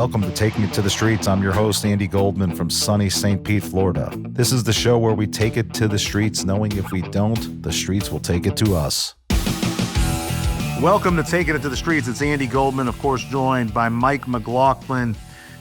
Welcome to Taking It to the Streets. I'm your host, Andy Goldman from sunny St. Pete, Florida. This is the show where we take it to the streets, knowing if we don't, the streets will take it to us. Welcome to Taking It to the Streets. It's Andy Goldman, of course, joined by Mike McLaughlin.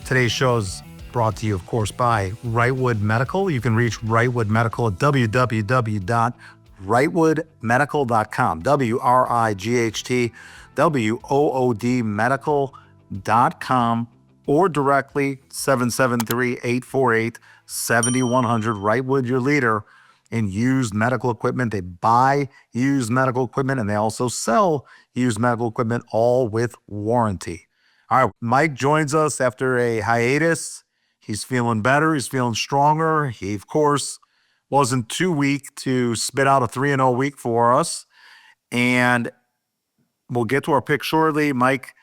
Today's show is brought to you, of course, by Wrightwood Medical. You can reach Wrightwood Medical at www.wrightwoodmedical.com, WRIGHTWOOD medical.com, or directly 773-848-7100. Wrightwood, your leader in used medical equipment. They buy used medical equipment and they also sell used medical equipment, all with warranty. All right, Mike joins us after a hiatus. He's feeling better. He's feeling stronger. He, of course, wasn't too weak to spit out a 3-0 week for us. And we'll get to our pick shortly. Mike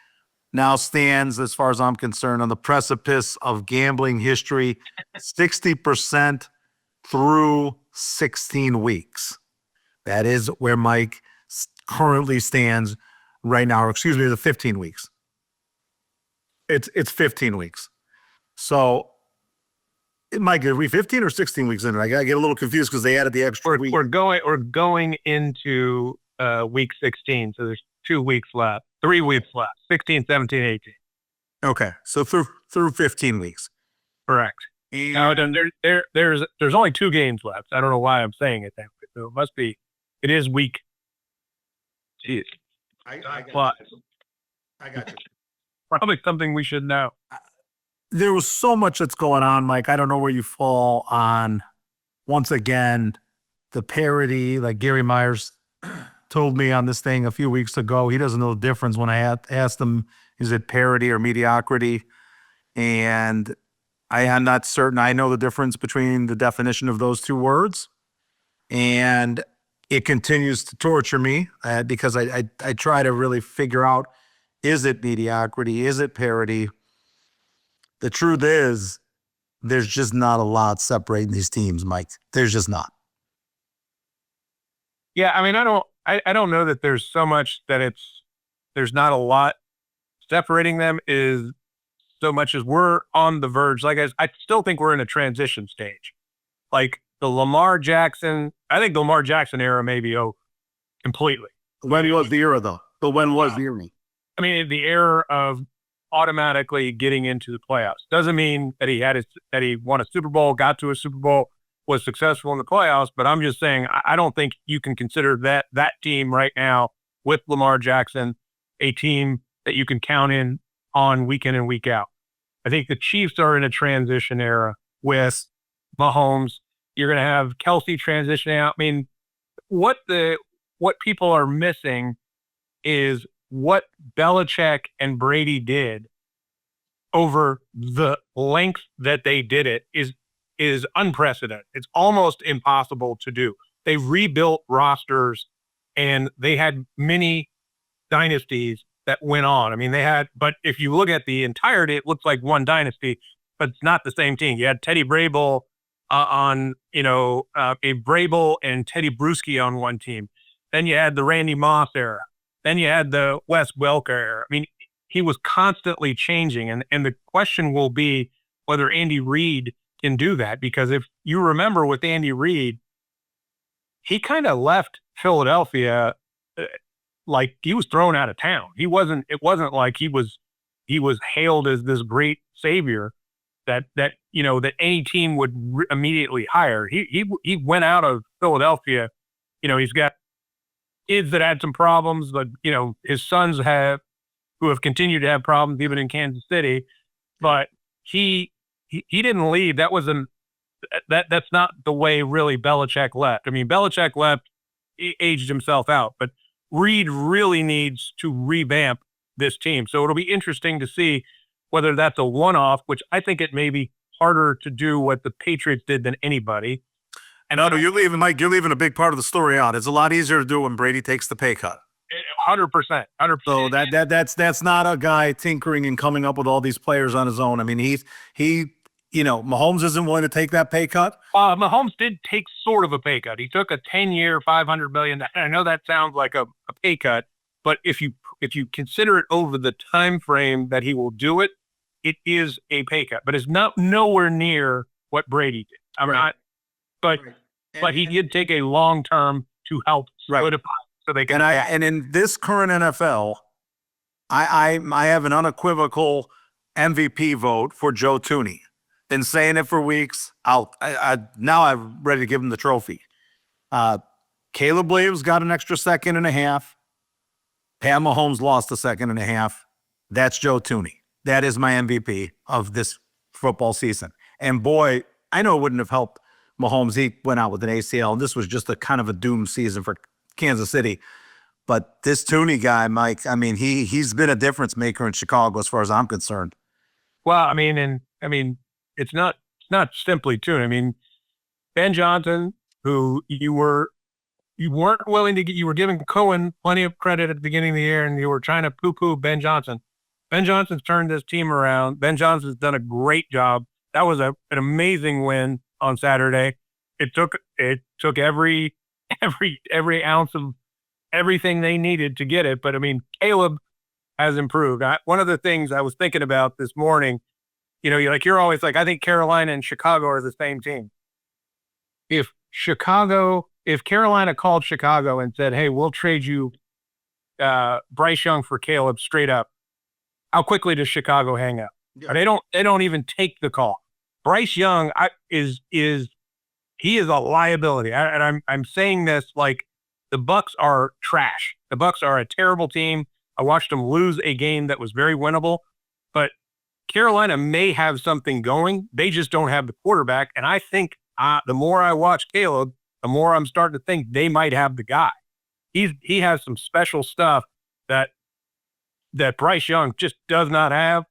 now stands, as far as I'm concerned, on the precipice of gambling history, 60% through 16 weeks. That is where Mike currently stands right now, or excuse me, the 15 weeks. It's 15 weeks. So, Mike, are we 15 or 16 weeks in? I get a little confused because they added the extra week. We're going into week 16, so there's 2 weeks left, 3 weeks left, 16, 17, 18. Okay, so through 15 weeks. Correct. Now, there's only 2 games left. I don't know why I'm saying it that way. So it is week. Jeez. I got you. Probably something we should know. There was so much that's going on, Mike. I don't know where you fall on, once again, the parity. Like Gary Myers told me on this thing a few weeks ago, he doesn't know the difference when I asked him, is it parity or mediocrity? And I am not certain I know the difference between the definition of those two words. And it continues to torture me because I try to really figure out, is it mediocrity? Is it parity? The truth is, there's just not a lot separating these teams, Mike. There's just not. Yeah, I mean, I don't know that there's so much that there's not a lot separating them, is so much as we're on the verge. Like, I still think we're in a transition stage. Like the Lamar Jackson era may be over completely. When was the era, though? But when was the era? I mean, the era of automatically getting into the playoffs doesn't mean that he won a Super Bowl, got to a Super Bowl, was successful in the playoffs. But I'm just saying, I don't think you can consider that team right now with Lamar Jackson a team that you can count in on week in and week out. I think the Chiefs are in a transition era with Mahomes. You're going to have Kelsey transitioning out. I mean, what people are missing is what Belichick and Brady did over the length that they did it is unprecedented. It's almost impossible to do. They rebuilt rosters and they had many dynasties that went on. I mean, but if you look at the entirety, it looks like one dynasty, but it's not the same team. You had Teddy Brable a Brable and Teddy Bruschi on one team. Then you had the Randy Moss era. Then you had the Wes Welker era. I mean, he was constantly changing. And the question will be whether Andy Reid can do that. Because if you remember with Andy Reid, he kind of left Philadelphia like he was thrown out of town. It wasn't like he was hailed as this great savior that any team would immediately hire. He went out of Philadelphia. He's got kids that had some problems, but his sons who have continued to have problems even in Kansas City. But he didn't leave. That's not the way really Belichick left. I mean, Belichick left, he aged himself out, but Reid really needs to revamp this team. So it'll be interesting to see whether that's a one-off, which I think it may be harder to do what the Patriots did than anybody. And no, you're leaving, Mike. You're leaving a big part of the story out. It's a lot easier to do when Brady takes the pay cut. 100%. So that's not a guy tinkering and coming up with all these players on his own. I mean, he Mahomes isn't willing to take that pay cut. Mahomes did take sort of a pay cut. He took a 10-year, $500 million. I know that sounds like a pay cut, but if you consider it over the time frame that he will do it, it is a pay cut, but it's not nowhere near what Brady did. I'm Right. not, but Right. but he did take a long term to help solidify so they can. And in this current NFL, I have an unequivocal MVP vote for Joe Tooney. Been saying it for weeks. Now I'm ready to give him the trophy. Caleb Williams got an extra second and a half. Pat Mahomes lost a second and a half. That's Joe Tooney. That is my MVP of this football season. And boy, I know it wouldn't have helped Mahomes. He went out with an ACL, and this was just a kind of a doomed season for Kansas City. But this Tooney guy, Mike, I mean, he's been a difference maker in Chicago as far as I'm concerned. Well, I mean, it's not simply Tooney. I mean, Ben Johnson, who you weren't willing to get, you were giving Cohen plenty of credit at the beginning of the year, and you were trying to poo-poo Ben Johnson. Ben Johnson's turned this team around. Ben Johnson's done a great job. That was an amazing win on Saturday. It took every ounce of everything they needed to get it. But I mean, Caleb has improved. One of the things I was thinking about this morning, you're always like, I think Carolina and Chicago are the same team. If Carolina called Chicago and said, hey, we'll trade you Bryce Young for Caleb straight up, how quickly does Chicago hang up? Yeah. They don't even take the call. Bryce Young is a liability. And I'm saying this like the Bucs are trash. The Bucs are a terrible team. I watched them lose a game that was very winnable, but Carolina may have something going. They just don't have the quarterback. And I think the more I watch Caleb, the more I'm starting to think they might have the guy. He has some special stuff that Bryce Young just does not have,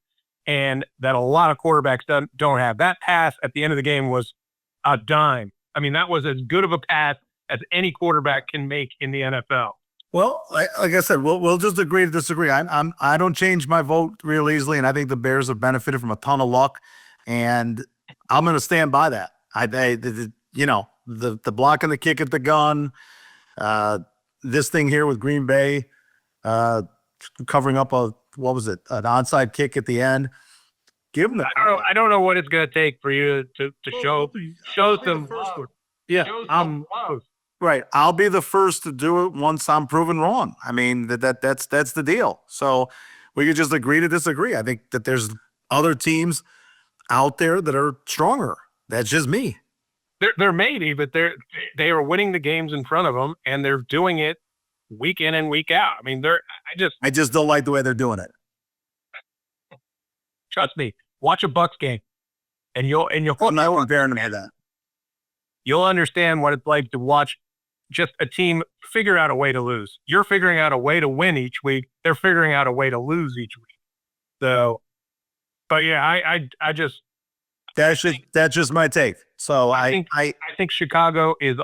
and that a lot of quarterbacks don't have. That pass at the end of the game was a dime. I mean, that was as good of a pass as any quarterback can make in the NFL. Well, like I said, we'll just agree to disagree. I don't change my vote real easily, and I think the Bears have benefited from a ton of luck, and I'm going to stand by that. The block and the kick at the gun, this thing here with Green Bay, covering up an onside kick at the end. Give them I don't know what it's going to take for you to show some. Yeah, right. I'll be the first to do it once I'm proven wrong. I mean, that's the deal. So we could just agree to disagree. I think that there's other teams out there that are stronger. That's just me. They're maybe, but they are winning the games in front of them, and they're doing it week in and week out. I mean, I just don't like the way they're doing it. Trust me. Watch a Bucs game, and you'll. I won't bear them that. You'll understand what it's like to watch just a team figure out a way to lose. You're figuring out a way to win each week. They're figuring out a way to lose each week. So, but yeah, that's just my take. So I think Chicago is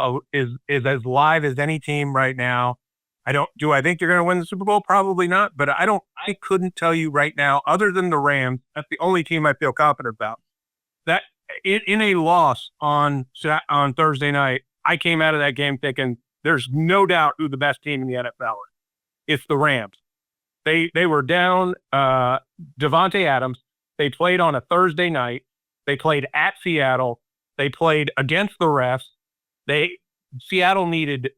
as live as any team right now. I think they're going to win the Super Bowl? Probably not. But I couldn't tell you right now, other than the Rams, that's the only team I feel confident about. That in a loss on Thursday night, I came out of that game thinking there's no doubt who the best team in the NFL is. It's the Rams. They were down Devontae Adams. They played on a Thursday night. They played at Seattle. They played against the refs. Seattle needed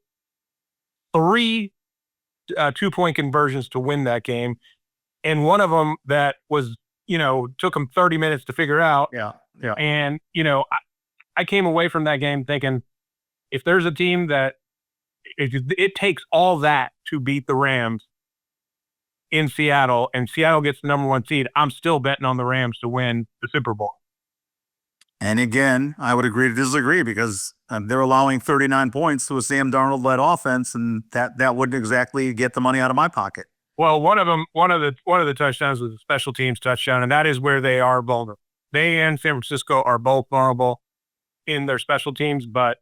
3 2-point conversions to win that game. And one of them that was, took them 30 minutes to figure out. Yeah. And, I came away from that game thinking, if there's a team that it takes all that to beat the Rams in Seattle, and Seattle gets the number 1 seed, I'm still betting on the Rams to win the Super Bowl. And again, I would agree to disagree because they're allowing 39 points to a Sam Darnold-led offense, and that wouldn't exactly get the money out of my pocket. Well, one of the touchdowns was a special teams touchdown, and that is where they are vulnerable. They and San Francisco are both vulnerable in their special teams, but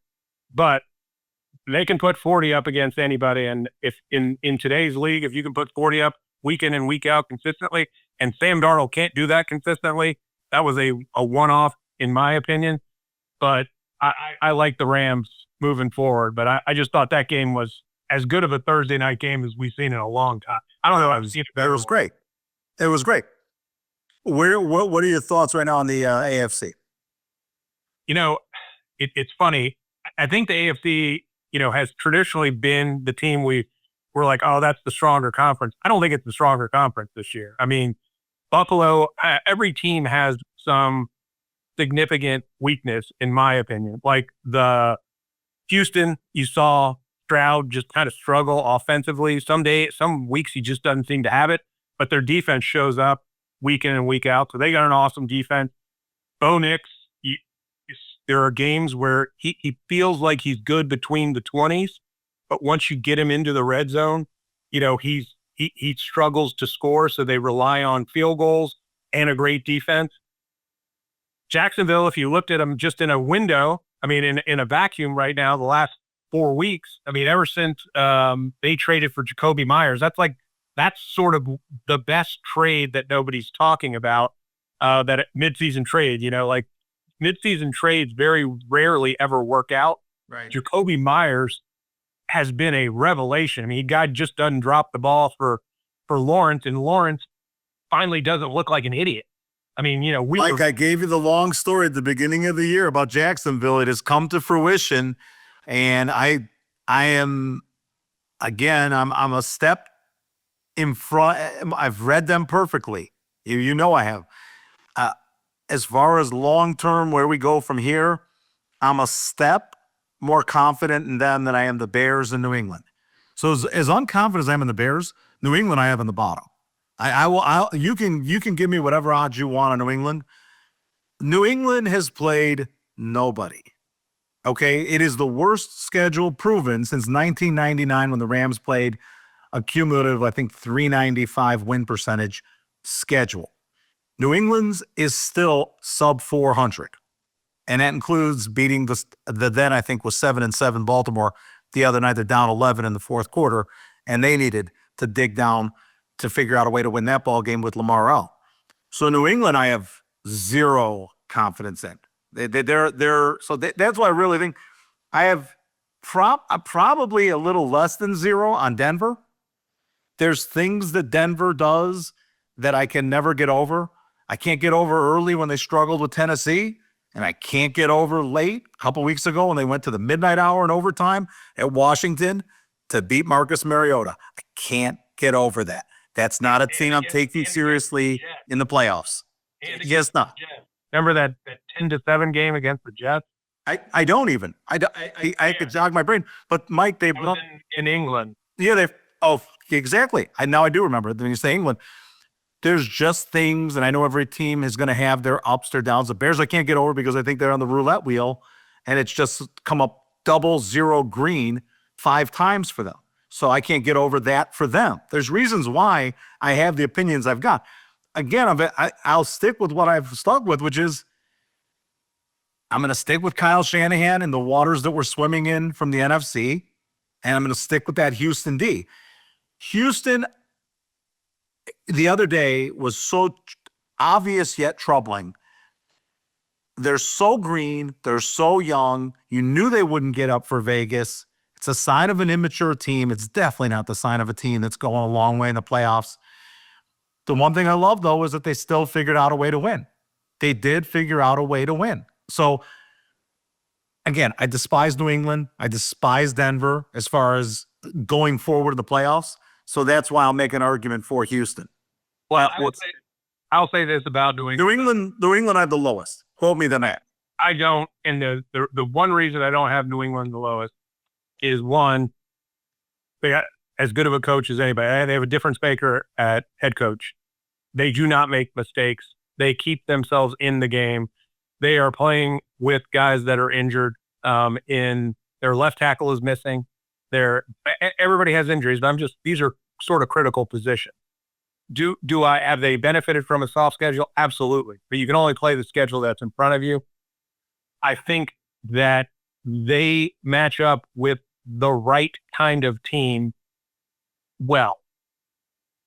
they can put 40 up against anybody. And if in today's league, if you can put 40 up week in and week out consistently, and Sam Darnold can't do that consistently, that was a one-off in my opinion. But I like the Rams moving forward. But I just thought that game was as good of a Thursday night game as we've seen in a long time. I don't know. I've seen it. It was great. It was great. What are your thoughts right now on the AFC? You know, it's funny. I think the AFC, has traditionally been the team we're like, oh, that's the stronger conference. I don't think it's the stronger conference this year. I mean, Buffalo, every team has some significant weakness, in my opinion. Like the Houston, you saw Stroud just kind of struggle offensively. Some weeks he just doesn't seem to have it, but their defense shows up week in and week out. So they got an awesome defense. Bo Nix, there are games where he feels like he's good between the 20s, but once you get him into the red zone, he struggles to score. So they rely on field goals and a great defense. Jacksonville, if you looked at them just in a window, I mean, in a vacuum right now, the last 4 weeks, I mean, ever since they traded for Jacoby Myers, that's sort of the best trade that nobody's talking about, that midseason trade, like midseason trades very rarely ever work out. Right. Jacoby Myers has been a revelation. I mean, guy just doesn't drop the ball for Lawrence, and Lawrence finally doesn't look like an idiot. I mean, I gave you the long story at the beginning of the year about Jacksonville. It has come to fruition, and I am, again, I'm a step in front. I've read them perfectly. I have. As far as long term, where we go from here, I'm a step more confident in them than I am the Bears and New England. So as unconfident as I am in the Bears, New England I have in the bottom. You can give me whatever odds you want on New England. New England has played nobody. Okay, it is the worst schedule proven since 1999 when the Rams played a cumulative, I think, 395 win percentage schedule. New England's is still sub 400, and that includes beating the then I think was 7-7 Baltimore the other night. They're down 11 in the fourth quarter, and they needed to dig down to figure out a way to win that ball game with Lamar L. So New England, I have zero confidence in. That's why I really think I have probably a little less than zero on Denver. There's things that Denver does that I can never get over. I can't get over early when they struggled with Tennessee, and I can't get over late a couple weeks ago when they went to the midnight hour in overtime at Washington to beat Marcus Mariota. I can't get over that. That's not a team I'm taking seriously in the playoffs. Yes, not. Remember that 10-7 game against the Jets? I don't even. I could jog my brain. But Mike, they've in England. Yeah, exactly. Now I do remember when you say England. There's just things, and I know every team is going to have their ups, their downs. The Bears I can't get over because I think they're on the roulette wheel, and it's just come up 0 green 5 times for them. So I can't get over that for them. There's reasons why I have the opinions I've got. Again, I'll stick with what I've stuck with, which is I'm going to stick with Kyle Shanahan and the waters that we're swimming in from the NFC, and I'm going to stick with that Houston D. Houston, the other day was so obvious yet troubling. They're so green. They're so young. You knew they wouldn't get up for Vegas. It's a sign of an immature team. It's definitely not the sign of a team that's going a long way in the playoffs. The one thing I love, though, is that they still figured out a way to win. They did figure out a way to win. So, again, I despise New England. I despise Denver as far as going forward in the playoffs. So that's why I'll make an argument for Houston. Well, I'll say this about New England. New England I have the lowest. Quote me the net. I don't, and the one reason I don't have New England the lowest is one, they got as good of a coach as anybody. They have a difference maker at head coach. They do not make mistakes. They keep themselves in the game. They are playing with guys that are injured. In their left tackle is missing. Everybody has injuries, but these are sort of critical positions. Have they benefited from a soft schedule? Absolutely. But you can only play the schedule that's in front of you. I think that they match up with the right kind of team well,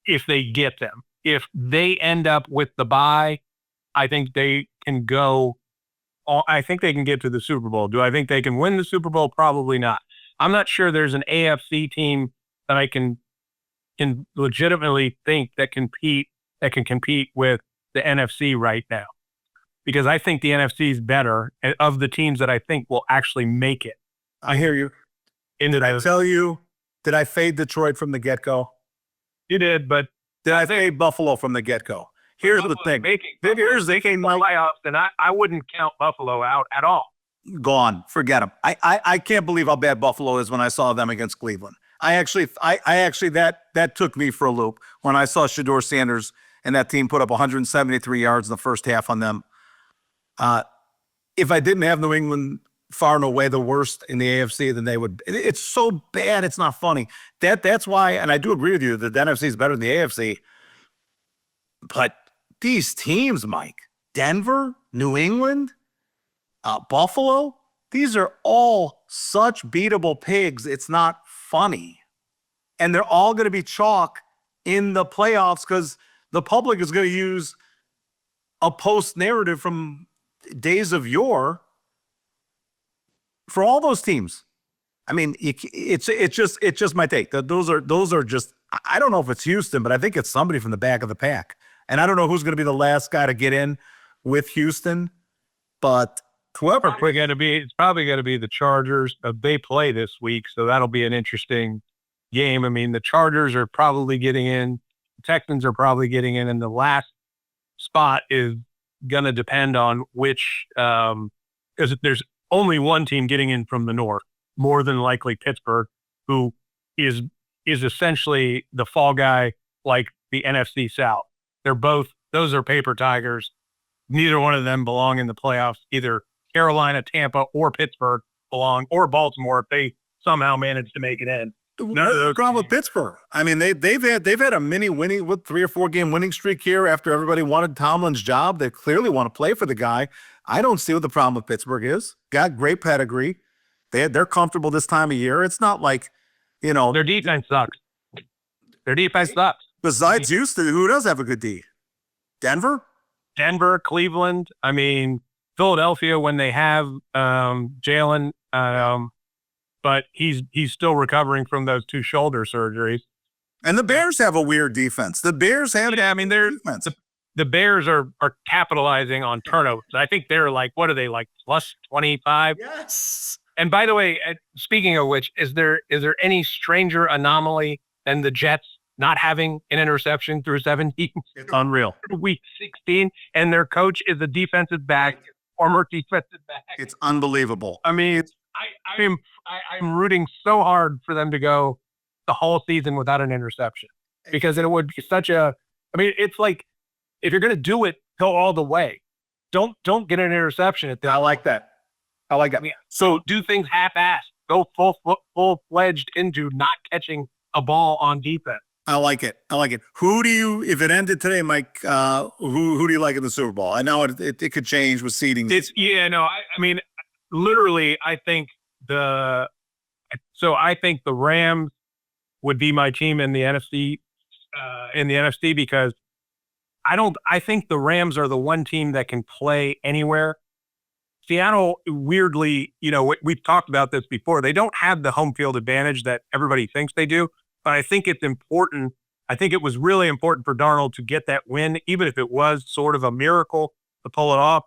if they get them. If they end up with the bye, I think they can go. I think they can get to the Super Bowl. Do I think they can win the Super Bowl? Probably not. I'm not sure there's an AFC team that I can legitimately think that can compete with the NFC right now, because I think the NFC is better of the teams that I think will actually make it. I hear you. And Did I tell you, did I fade Detroit from the get-go? You did, but Did I fade Buffalo from the get-go? Here's the thing. Here's the thing. Playoffs, and I wouldn't count Buffalo out at all. Gone. Forget them. I can't believe how bad Buffalo is when I saw them against Cleveland. I actually that took me for a loop when I saw Shador Sanders and that team put up 173 yards in the first half on them. If I didn't have New England far and away the worst in the AFC, then they would. It's so bad, it's not funny. That's why, and I do agree with you that the NFC is better than the AFC. But these teams, Mike, Denver, New England, Buffalo, these are all such beatable pigs. It's not funny. And they're all going to be chalk in the playoffs because the public is going to use a post narrative from days of yore for all those teams. I mean, it's just my take. Those are just, I don't know if it's Houston, but I think it's somebody from the back of the pack. And I don't know who's going to be the last guy to get in with Houston, but whoever. It's probably going to be the Chargers. They play this week, so that'll be an interesting game. I mean, the Chargers are probably getting in. The Texans are probably getting in, and the last spot is going to depend on which, because there's only one team getting in from the North, more than likely Pittsburgh, who is essentially the fall guy like the NFC South. Those are paper tigers. Neither one of them belong in the playoffs. Either Carolina, Tampa, or Pittsburgh belong, or Baltimore if they somehow manage to make it in. None of the problem with Pittsburgh. I mean, they've had a mini winning with 3 or 4 game winning streak here after everybody wanted Tomlin's job. They clearly want to play for the guy. I don't see what the problem with Pittsburgh is. Got great pedigree. They're comfortable this time of year. It's not like, their defense sucks. Besides Houston, who does have a good D? Denver, Cleveland. I mean, Philadelphia when they have Jalen, but he's still recovering from those 2 shoulder surgeries. And the Bears have a weird defense. The Bears have defense. The Bears are capitalizing on turnovers. I think they're like, what are they, like plus 25? Yes. And by the way, speaking of which, is there any stranger anomaly than the Jets not having an interception through 17? It's unreal. Week 16, and their coach is a defensive back, former defensive back. It's unbelievable. I mean, I'm rooting so hard for them to go the whole season without an interception, because it would be such a. I mean, it's like if you're going to do it, go all the way. Don't get an interception. I like that. I mean, so do things half-assed. Go full-fledged into not catching a ball on defense. I like it. Who do you, if it ended today, Mike, who do you like in the Super Bowl? I know it could change with seeding. I mean, literally, I think the Rams would be my team in the NFC, because I think the Rams are the one team that can play anywhere. Seattle, weirdly, we've talked about this before. They don't have the home field advantage that everybody thinks they do. But I think it's important. I think it was really important for Darnold to get that win, even if it was sort of a miracle to pull it off.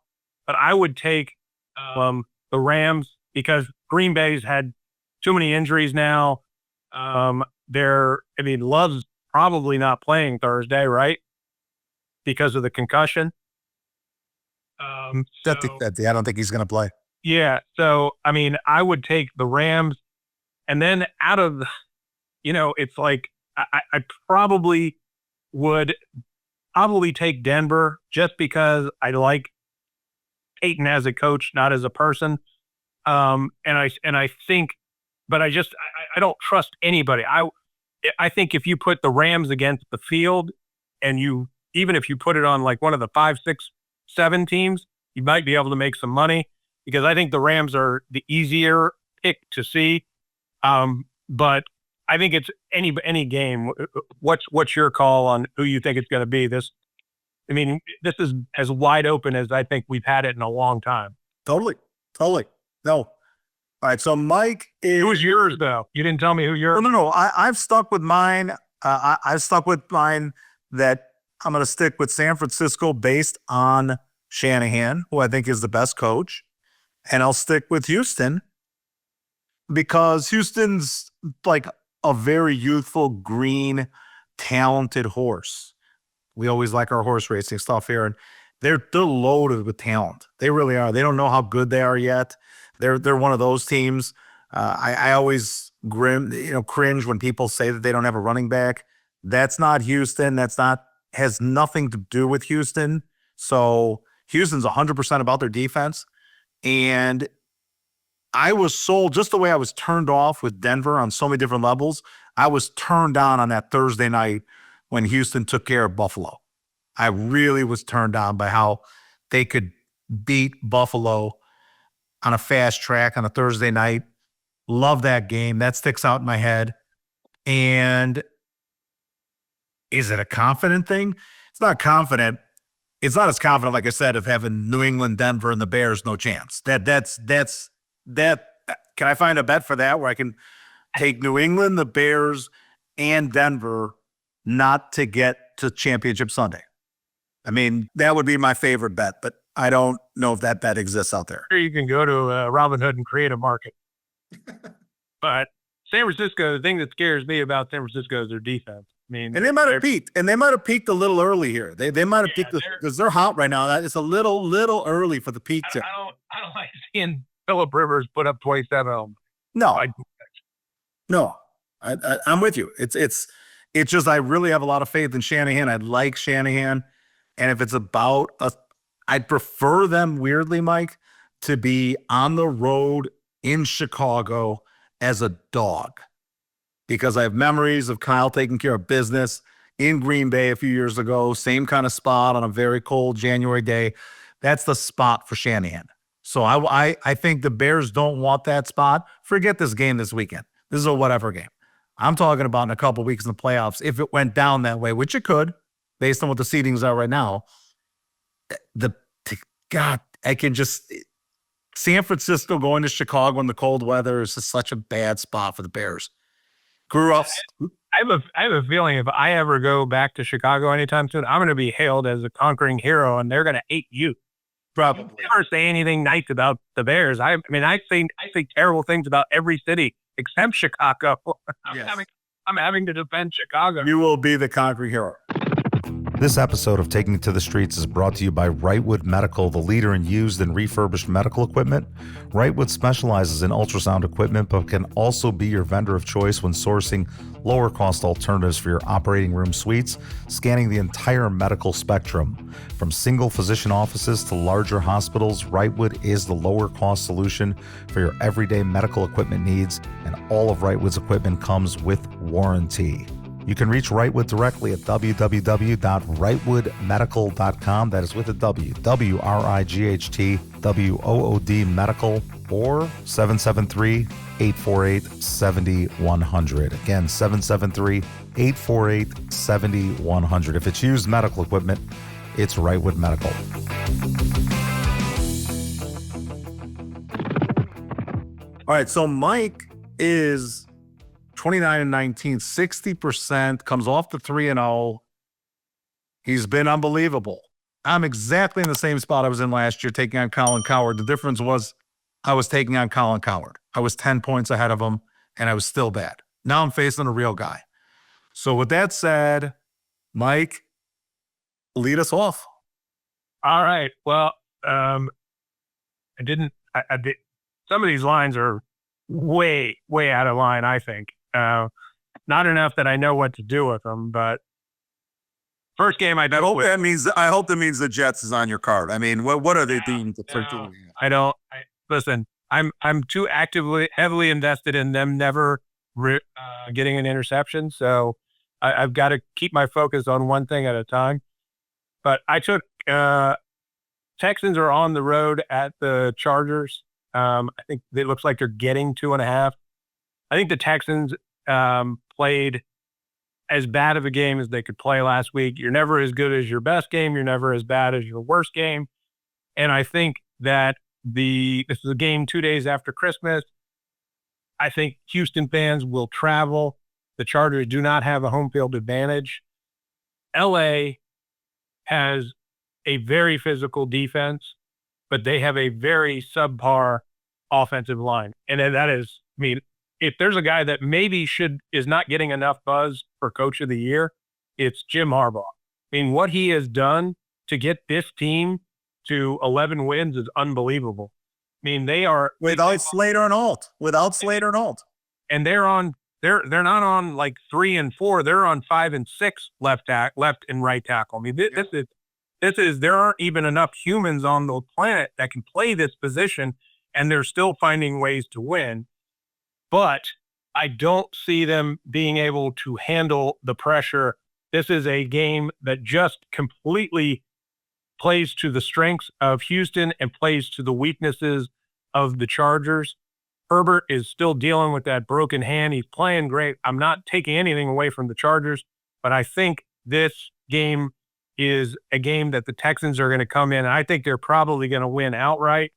But I would take the Rams because Green Bay's had too many injuries now. Love's probably not playing Thursday, right? Because of the concussion. I don't think he's going to play. Yeah. So, I mean, I would take the Rams, and then out of it's like I probably would take Denver just because I like Peyton as a coach, not as a person. And I think, but I don't trust anybody. I think if you put the Rams against the field, and even if you put it on like one of the 5, 6, 7 teams, you might be able to make some money, because I think the Rams are the easier pick to see. But I think it's any game. What's your call on who you think it's going to be? This is as wide open as I think we've had it in a long time. Totally. No. All right. So Mike, who was yours though? You didn't tell me who yours. No. I've stuck with mine. I've stuck with mine that I'm going to stick with San Francisco based on Shanahan, who I think is the best coach. And I'll stick with Houston because Houston's like a very youthful, green, talented horse. We always like our horse racing stuff here, and they're loaded with talent. They really are. They don't know how good they are yet. They're one of those teams. I always cringe when people say that they don't have a running back. That's not Houston. Has nothing to do with Houston. So Houston's 100% about their defense. And I was sold just the way I was turned off with Denver on so many different levels. I was turned on that Thursday night when Houston took care of Buffalo. I really was turned on by how they could beat Buffalo on a fast track on a Thursday night. Love that game. That sticks out in my head. And is it a confident thing? It's not confident. It's not as confident, like I said, of having New England, Denver, and the Bears no chance. That's can I find a bet for that where I can take New England, the Bears, and Denver not to get to Championship Sunday? I mean, that would be my favorite bet, but I don't know if that bet exists out there. Or you can go to Robinhood and create a market. But San Francisco, the thing that scares me about San Francisco is their defense. I mean, and they might have peaked, a little early here. They might have peaked because they're hot right now. That is a little early for the peak. I don't like seeing Phillip Rivers put up 27 of them. No, I'm with you. It's just I really have a lot of faith in Shanahan. I like Shanahan, and if it's about I'd prefer them weirdly, Mike, to be on the road in Chicago as a dog, because I have memories of Kyle taking care of business in Green Bay a few years ago. Same kind of spot on a very cold January day. That's the spot for Shanahan. So I think the Bears don't want that spot. Forget this game this weekend. This is a whatever game. I'm talking about in a couple of weeks in the playoffs. If it went down that way, which it could, based on what the seedings are right now, I can just San Francisco going to Chicago in the cold weather is just such a bad spot for the Bears. Grew up. I have a feeling if I ever go back to Chicago anytime soon, I'm going to be hailed as a conquering hero, and they're going to hate you. Probably. I never say anything nice about the Bears. I mean, I say terrible things about every city except Chicago. I'm having to defend Chicago. You will be the conquering hero. This episode of Taking It to the Streets is brought to you by Wrightwood Medical, the leader in used and refurbished medical equipment. Wrightwood specializes in ultrasound equipment, but can also be your vendor of choice when sourcing lower cost alternatives for your operating room suites, scanning the entire medical spectrum. From single physician offices to larger hospitals, Wrightwood is the lower cost solution for your everyday medical equipment needs, and all of Wrightwood's equipment comes with warranty. You can reach Wrightwood directly at www.wrightwoodmedical.com. That is with a W, WRIGHTWOOD medical, or 773-848-7100. Again, 773-848-7100. If it's used medical equipment, it's Wrightwood Medical. All right, so Mike is 29-19, 60%, comes off the 3-0. He's been unbelievable. I'm exactly in the same spot I was in last year, taking on Colin Cowherd. The difference was I was taking on Colin Cowherd. I was 10 points ahead of him, and I was still bad. Now I'm facing a real guy. So with that said, Mike, lead us off. All right. Well, I did. Some of these lines are way out of line, I think. Not enough that I know what to do with them, but first game I hope that means the Jets is on your card. I mean, what are they doing? Listen, I'm too heavily invested in them never getting an interception. So I've got to keep my focus on one thing at a time. But I took Texans are on the road at the Chargers. I think it looks like they're getting 2.5. I think the Texans played as bad of a game as they could play last week. You're never as good as your best game. You're never as bad as your worst game. And I think that this is a game 2 days after Christmas. I think Houston fans will travel. The Chargers do not have a home field advantage. LA has a very physical defense, but they have a very subpar offensive line. And then that is, I mean, if there's a guy that maybe is not getting enough buzz for coach of the year, it's Jim Harbaugh. I mean, what he has done to get this team to 11 wins is unbelievable. I mean, they are without Slater and Alt. Without Slater and Alt. And they're not on like 3 and 4. They're on 5 and 6 left and right tackle. I mean, this is there aren't even enough humans on the planet that can play this position, and they're still finding ways to win. But I don't see them being able to handle the pressure. This is a game that just completely plays to the strengths of Houston and plays to the weaknesses of the Chargers. Herbert is still dealing with that broken hand. He's playing great. I'm not taking anything away from the Chargers, but I think this game is a game that the Texans are going to come in. I think they're probably going to win outright.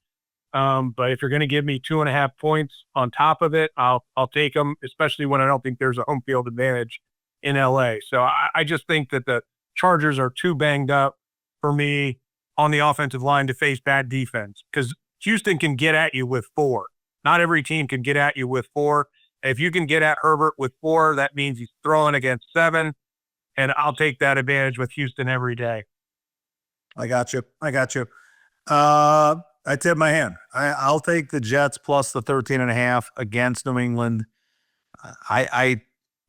But if you're going to give me 2.5 points on top of it, I'll take them, especially when I don't think there's a home field advantage in LA. So I just think that the Chargers are too banged up for me on the offensive line to face bad defense, because Houston can get at you with 4. Not every team can get at you with 4. If you can get at Herbert with 4, that means he's throwing against 7, and I'll take that advantage with Houston every day. I got you. I tip my hand. I'll take the Jets plus the 13.5 against New England. I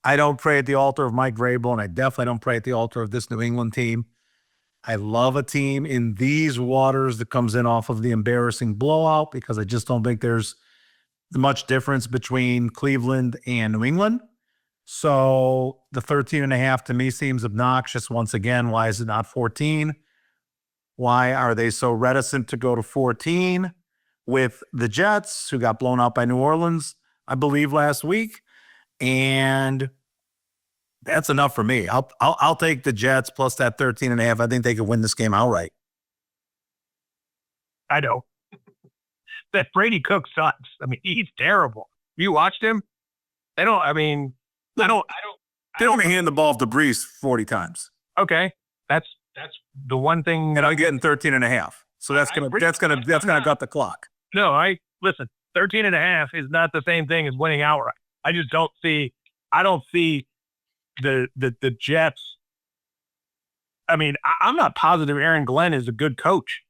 don't pray at the altar of Mike Vrabel, and I definitely don't pray at the altar of this New England team. I love a team in these waters that comes in off of the embarrassing blowout, because I just don't think there's much difference between Cleveland and New England. So the 13.5 to me seems obnoxious. Once again, why is it not 14? Why are they so reticent to go to 14 with the Jets, who got blown out by New Orleans, I believe, last week? And that's enough for me. I'll take the Jets plus that 13.5. I think they could win this game outright. I know that Brady Cook sucks. I mean, he's terrible. You watched him? They don't hand the ball to Brees 40 times. Okay, that's the one thing. And I'm getting 13.5. So that's gonna gut the clock. No, listen. 13.5 is not the same thing as winning outright. I just don't see. I don't see the Jets. I mean, I'm not positive Aaron Glenn is a good coach.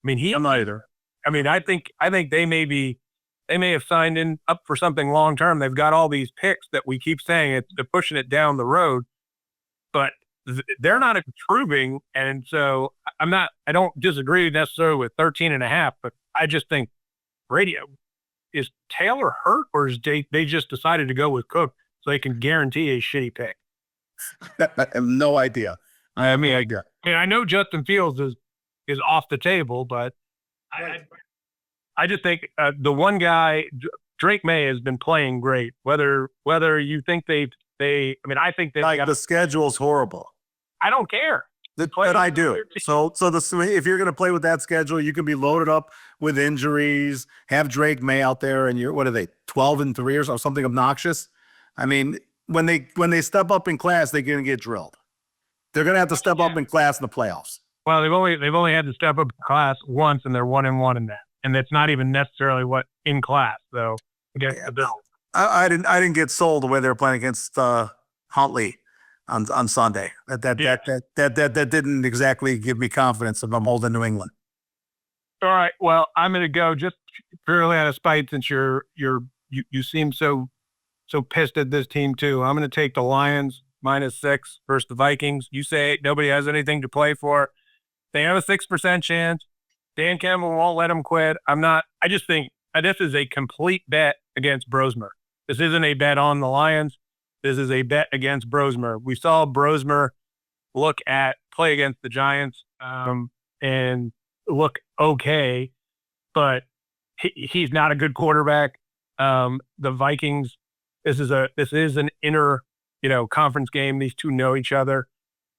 I mean, I'm not either. I mean, I think they may have signed in up for something long term. They've got all these picks that we keep saying they're pushing it down the road, but they're not improving. And so I don't disagree necessarily with 13.5, but I just think Brady, is Taylor hurt, or is they just decided to go with Cook so they can guarantee a shitty pick? I have no idea. I mean, I know Justin Fields is off the table, but I just think the one guy, Drake May, has been playing great. Whether you think I think the schedule's horrible. I don't care. But I do. So if you're going to play with that schedule, you can be loaded up with injuries, have Drake May out there, and what are they, 12-3 or something obnoxious? I mean, when they step up in class, they're going to get drilled. They're going to have to step up in class in the playoffs. Well, they've only had to step up in class once, and they're 1-1 in that, and that's not even necessarily what in class though. Against the Bills. I didn't get sold the way they were playing against Huntley on Sunday. That didn't exactly give me confidence if I'm holding New England. All right. Well, I'm going to go just purely out of spite, since you seem so pissed at this team too. I'm going to take the Lions -6 versus the Vikings. You say nobody has anything to play for. They have a 6% chance. Dan Campbell won't let them quit. I just think this is a complete bet against Brosmer. This isn't a bet on the Lions. This is a bet against Brosmer. We saw Brosmer play against the Giants and look okay, but he's not a good quarterback. The Vikings, this is an inner, conference game. These two know each other,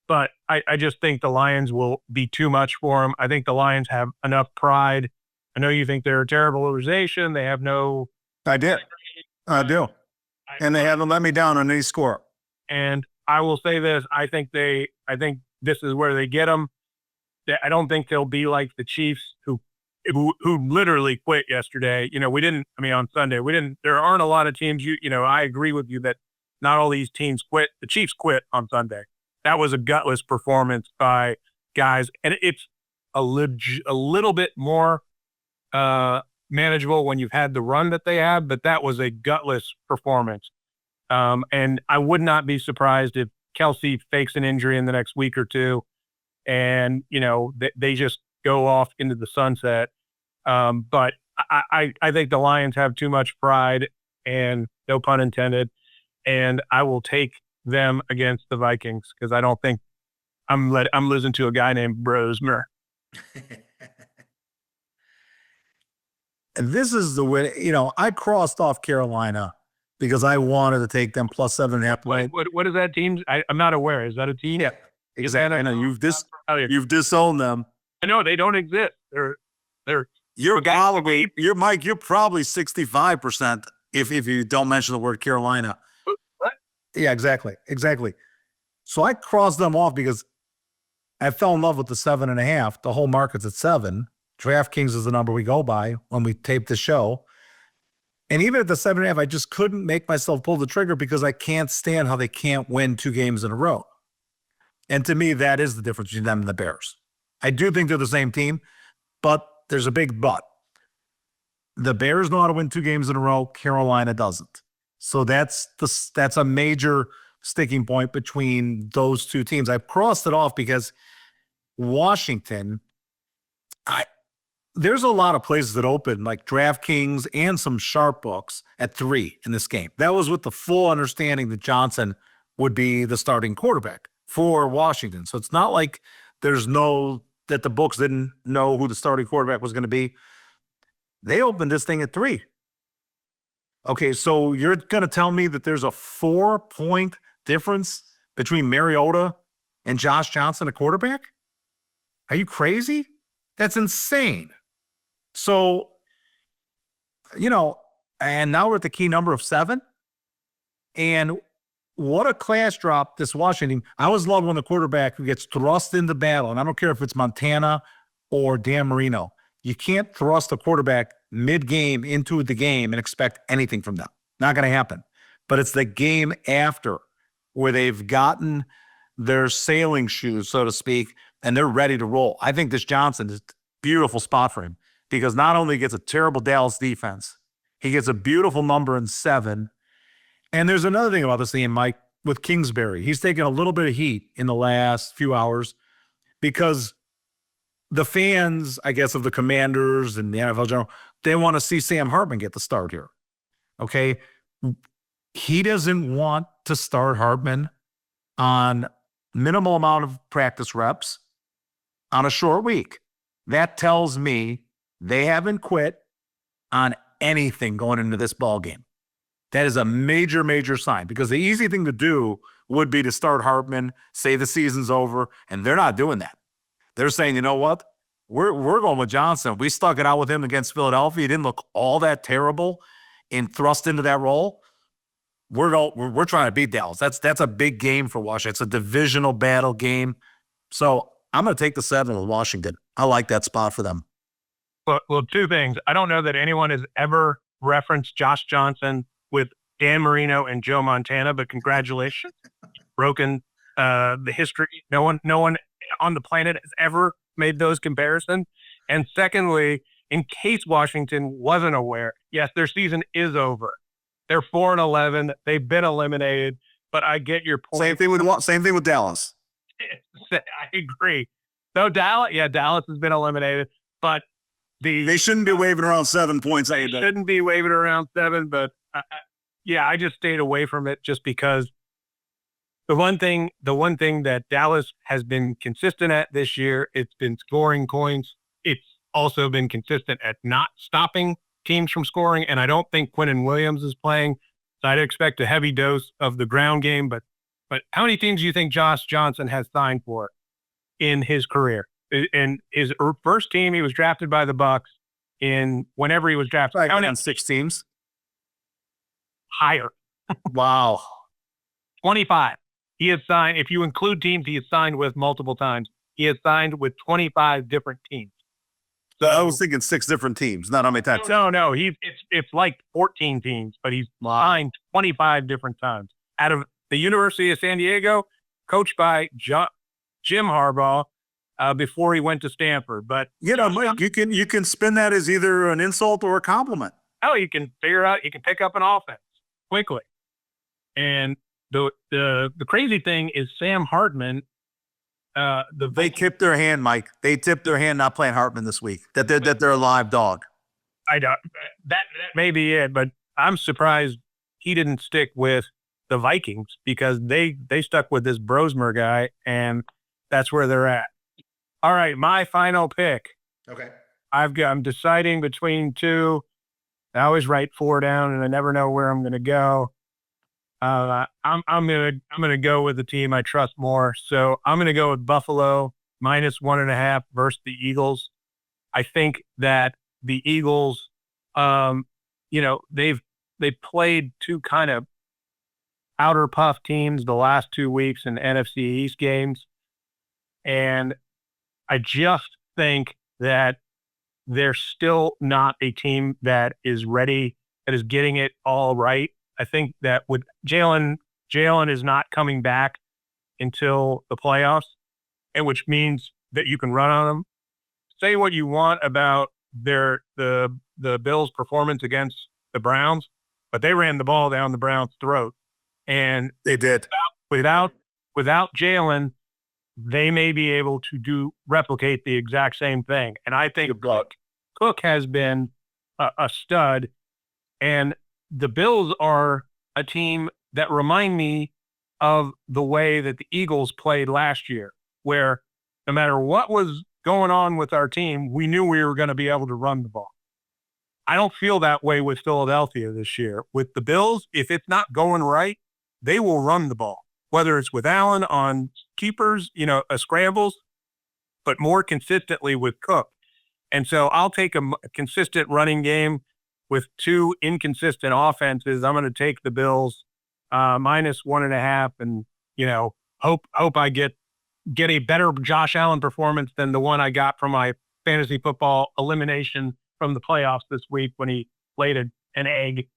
but I just think the Lions will be too much for them. I think the Lions have enough pride. I know you think they're a terrible organization. They have no. I do. And they haven't let me down on any score. And I will say this: I think this is where they get them. I don't think they'll be like the Chiefs who literally quit yesterday. On Sunday, there aren't a lot of teams. I agree with you that not all these teams quit. The Chiefs quit on Sunday. That was a gutless performance by guys. And it's a little bit more manageable when you've had the run that they had, but that was a gutless performance. And I would not be surprised if Kelsey fakes an injury in the next week or two and, they just go off into the sunset. But I think the Lions have too much pride, and no pun intended, and I will take them against the Vikings because I don't think I'm losing to a guy named Brosmer. And this is the way, I crossed off Carolina because I wanted to take them plus 7.5. What is that team? I'm not aware. Is that a team? Yeah, exactly. I know you've disowned them. I know they don't exist. They're you're Mike. You're probably 65% if you don't mention the word Carolina. What? Yeah, exactly. So I crossed them off because I fell in love with the 7.5. The whole market's at 7. DraftKings is the number we go by when we tape the show. And even at the 7.5, I just couldn't make myself pull the trigger because I can't stand how they can't win 2 games in a row. And to me, that is the difference between them and the Bears. I do think they're the same team, but there's a big but. The Bears know how to win 2 games in a row. Carolina doesn't. So that's a major sticking point between those two teams. I crossed it off because Washington, there's a lot of places that open, like DraftKings and some sharp books at 3 in this game. That was with the full understanding that Johnson would be the starting quarterback for Washington. So it's not like that the books didn't know who the starting quarterback was going to be. They opened this thing at 3. Okay, so you're going to tell me that there's a 4-point difference between Mariota and Josh Johnson, a quarterback? Are you crazy? That's insane. So, and now we're at the key number of 7. And what a class drop this Washington. I always love when the quarterback who gets thrust into battle, and I don't care if it's Montana or Dan Marino. You can't thrust a quarterback mid-game into the game and expect anything from them. Not going to happen. But it's the game after where they've gotten their sailing shoes, so to speak, and they're ready to roll. I think this Johnson is a beautiful spot for him because not only gets a terrible Dallas defense, he gets a beautiful number in 7. And there's another thing about this game, Mike, with Kingsbury. He's taken a little bit of heat in the last few hours because the fans, I guess, of the Commanders and the NFL general, they want to see Sam Hartman get the start here. Okay? He doesn't want to start Hartman on minimal amount of practice reps on a short week. That tells me they haven't quit on anything going into this ball game. That is a major, major sign because the easy thing to do would be to start Hartman, say the season's over, and they're not doing that. They're saying, you know what? We're going with Johnson. We stuck it out with him against Philadelphia. He didn't look all that terrible and thrust into that role. We're trying to beat Dallas. That's a big game for Washington. It's a divisional battle game. So I'm going to take the 7 with Washington. I like that spot for them. Well, 2 things. I don't know that anyone has ever referenced Josh Johnson with Dan Marino and Joe Montana, but congratulations. Broken the history. No one on the planet has ever made those comparisons. And secondly, in case Washington wasn't aware, yes, their season is over. They're 4-11. They've been eliminated, but I get your point. Same thing with Dallas. I agree. So Dallas has been eliminated, but they shouldn't be waving around 7 points. They shouldn't be waving around 7, but I just stayed away from it just because the one thing that Dallas has been consistent at this year, it's been scoring points. It's also been consistent at not stopping teams from scoring, and I don't think Quinnen Williams is playing, so I'd expect a heavy dose of the ground game. But how many teams do you think Josh Johnson has signed for in his career? In his first team, he was drafted by the Bucs. In whenever he was drafted, right, on 6 teams, higher. Wow, 25. He has signed. If you include teams, he has signed with multiple times. he has signed with 25 different teams. So I was thinking 6 different teams, not how many times. No. It's like 14 teams, but he's signed 25 different times. Out of the University of San Diego, coached by Jim Harbaugh, before he went to Stanford. But Mike, you can spin that as either an insult or a compliment. you can pick up an offense quickly. And the crazy thing is Sam Hartman. They tipped their hand, Mike. They tipped their hand not playing Hartman this week. That they're a live dog. I don't. That may be it, but I'm surprised he didn't stick with the Vikings because they stuck with this Brosmer guy, and that's where they're at. All right, my final pick. Okay. I'm deciding between two. I always write 4 down, and I never know where I'm going to go. I'm gonna go with the team I trust more. So I'm gonna go with Buffalo -1.5 versus the Eagles. I think that the Eagles, they've played two kind of outer puff teams the last 2 weeks in NFC East games, and I just think that they're still not a team that is ready, that is getting it all right. I think that with Jalen is not coming back until the playoffs, and which means that you can run on them. Say what you want about the Bills' performance against the Browns, but they ran the ball down the Browns' throat, and they did. Without Jalen, they may be able to replicate the exact same thing. And I think Cook has been a stud, and the Bills are a team that remind me of the way that the Eagles played last year, where no matter what was going on with our team, we knew we were going to be able to run the ball. I don't feel that way with Philadelphia this year. With the Bills, if it's not going right, they will run the ball, whether it's with Allen on keepers, scrambles, but more consistently with Cook. And so I'll take a consistent running game with 2 inconsistent offenses. I'm going to take the Bills -1.5, and hope I get a better Josh Allen performance than the one I got from my fantasy football elimination from the playoffs this week when he laid an egg.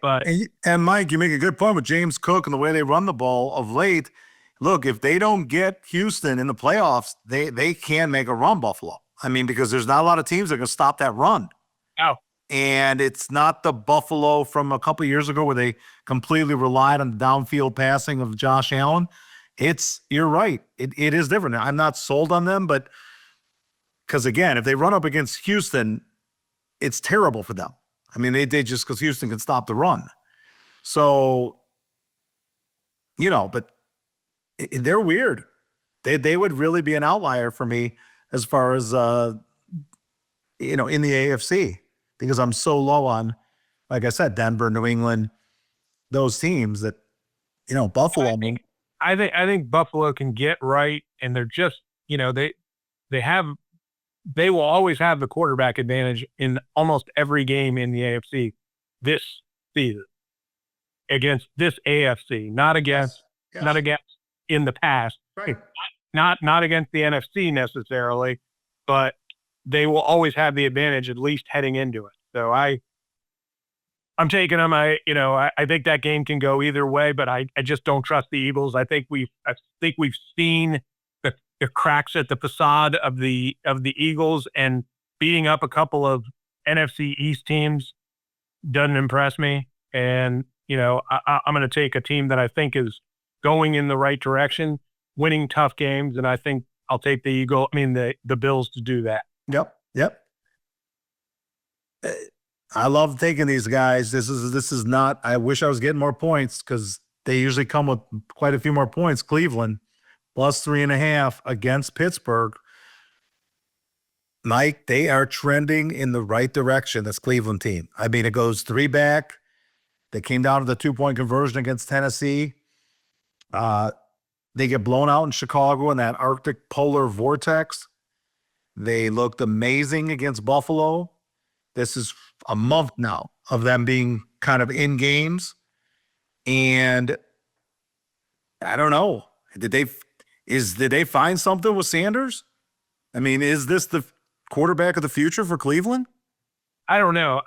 But and Mike, you make a good point with James Cook and the way they run the ball of late. Look, if they don't get Houston in the playoffs, they can make a run, Buffalo. I mean, because there's not a lot of teams that can stop that run. Oh. And it's not the Buffalo from a couple of years ago where they completely relied on the downfield passing of Josh Allen. You're right. It is different. I'm not sold on them, but because again, if they run up against Houston, it's terrible for them. I mean, they just because Houston can stop the run. So, but they're weird. They would really be an outlier for me as far as in the AFC. Because I'm so low on, like I said, Denver, New England, those teams that, Buffalo. I think Buffalo can get right, and they're just, they will always have the quarterback advantage in almost every game in the AFC this season against this AFC, not against in the past, right. Not against the NFC necessarily, but they will always have the advantage at least heading into it. So I'm taking them. I think that game can go either way, but I just don't trust the Eagles. I think we've seen the cracks at the facade of the Eagles, and beating up a couple of NFC East teams doesn't impress me. And I'm going to take a team that I think is going in the right direction, winning tough games, and I think I'll take the Bills to do that. Yep. I love taking these guys. This is not. I wish I was getting more points because they usually come with quite a few more points. Cleveland +3.5 against Pittsburgh. Mike, they are trending in the right direction. This Cleveland team. I mean, it goes 3 back. They came down to the 2-point conversion against Tennessee. They get blown out in Chicago in that Arctic polar vortex. They looked amazing against Buffalo. This is a month now of them being kind of in games. And I don't know. Did they Did they find something with Sanders? I mean, is this the quarterback of the future for Cleveland? I don't know.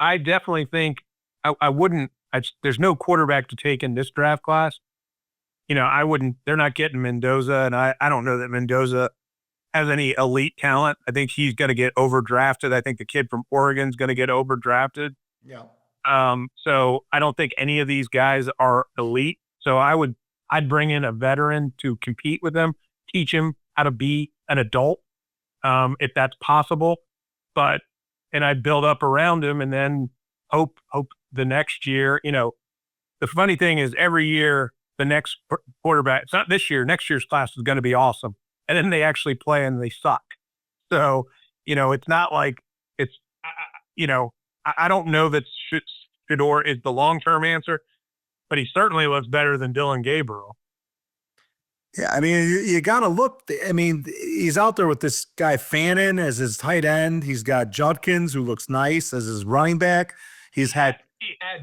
I definitely think I wouldn't. There's no quarterback to take in this draft class. I wouldn't. They're not getting Mendoza, and I don't know that Mendoza has any elite talent. I think he's going to get overdrafted. I think the kid from Oregon's going to get overdrafted. Yeah. So I don't think any of these guys are elite. So I'd bring in a veteran to compete with them, teach him how to be an adult, if that's possible. And I'd build up around him and then hope the next year, the funny thing is every year, the next quarterback, it's not this year, next year's class is going to be awesome. And then they actually play and they suck. So, it's not like it's, I don't know that Shedeur is the long-term answer, but he certainly looks better than Dylan Gabriel. Yeah, I mean, you got to look. I mean, he's out there with this guy Fannin as his tight end. He's got Judkins, who looks nice, as his running back. He had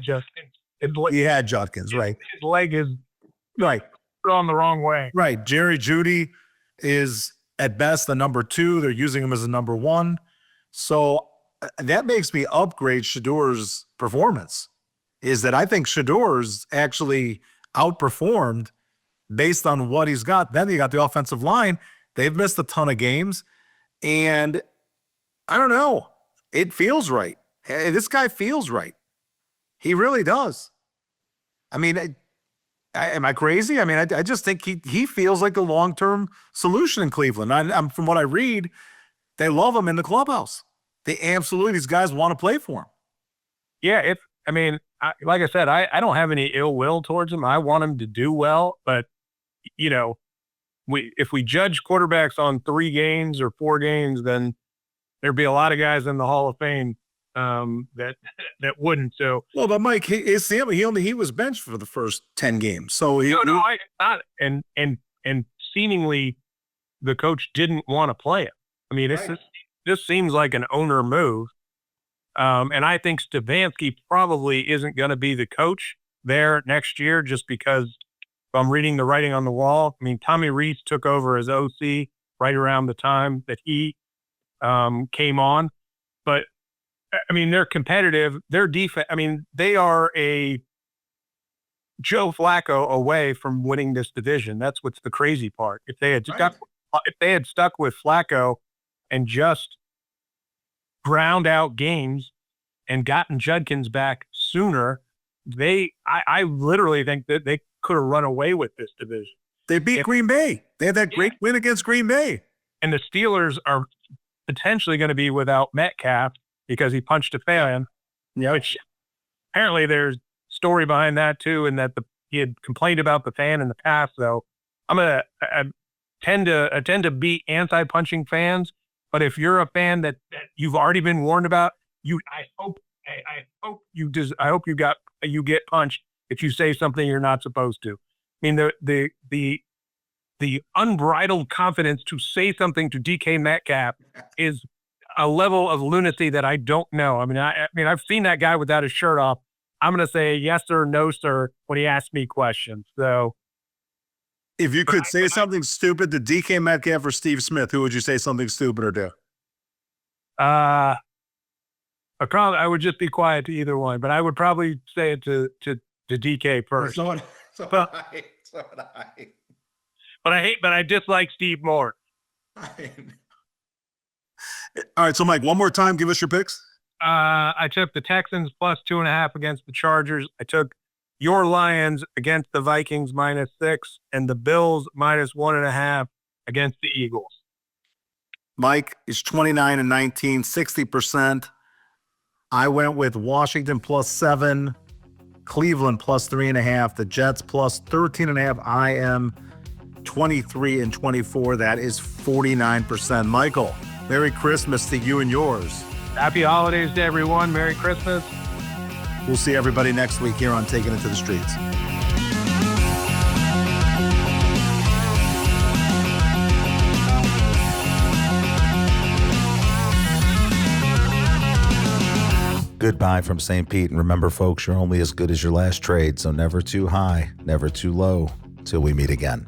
Judkins. He had Judkins, right? His leg is right on the wrong way. Right. Jerry Jeudy is at best the number 2. They're using him as a number 1. So that makes me upgrade Shedeur's performance. Is that I think Shedeur's actually outperformed based on what he's got. Then you got the offensive line. They've missed a ton of games. And I don't know. It feels right. Hey, this guy feels right. He really does. I mean, am I crazy? I mean, I just think he feels like the long-term solution in Cleveland. I'm from what I read, they love him in the clubhouse. They absolutely, these guys want to play for him. Yeah, like I said, I don't have any ill will towards him. I want him to do well, but if we judge quarterbacks on 3 games or 4 games, then there'd be a lot of guys in the Hall of Fame that wouldn't. So but Mike, he was benched for the first 10 games. So not, and seemingly the coach didn't want to play him. I mean, this seems like an owner move. And I think Stefanski probably isn't going to be the coach there next year, just because I'm reading the writing on the wall. I mean, Tommy Rees took over as OC right around the time that he came on. But, I mean, they're competitive. Their defense, I mean, they are a Joe Flacco away from winning this division. That's what's the crazy part. If they had stuck with Flacco and just ground out games and gotten Judkins back sooner, I literally think that they could have run away with this division. They beat Green Bay. They had that great win against Green Bay. And the Steelers are potentially going to be without Metcalf because he punched a fan. Which apparently there's story behind that too, and that he had complained about the fan in the past. So I tend to be anti-punching fans. But if you're a fan that you've already been warned about, I hope you get punched if you say something you're not supposed to. I mean, the unbridled confidence to say something to DK Metcalf is a level of lunacy that I don't know. I mean, I've seen that guy without his shirt off. I'm going to say yes sir, no sir when he asks me questions. So, if you could say something stupid to DK Metcalf or Steve Smith, who would you say something stupid or do? I would just be quiet to either one, but I would probably say it to DK first. So would I. But I dislike Steve more. All right, so Mike, one more time, give us your picks. I took the Texans plus 2.5 against the Chargers. I took your Lions against the Vikings -6 and the Bills -1.5 against the Eagles. Mike is 29-19, 60%. I went with Washington +7, Cleveland +3.5, the Jets +13.5. I am 23-24. That is 49%. Michael, Merry Christmas to you and yours. Happy holidays to everyone. Merry Christmas. We'll see everybody next week here on Taking It to the Streets. Goodbye from St. Pete. And remember, folks, you're only as good as your last trade. So never too high, never too low, till we meet again.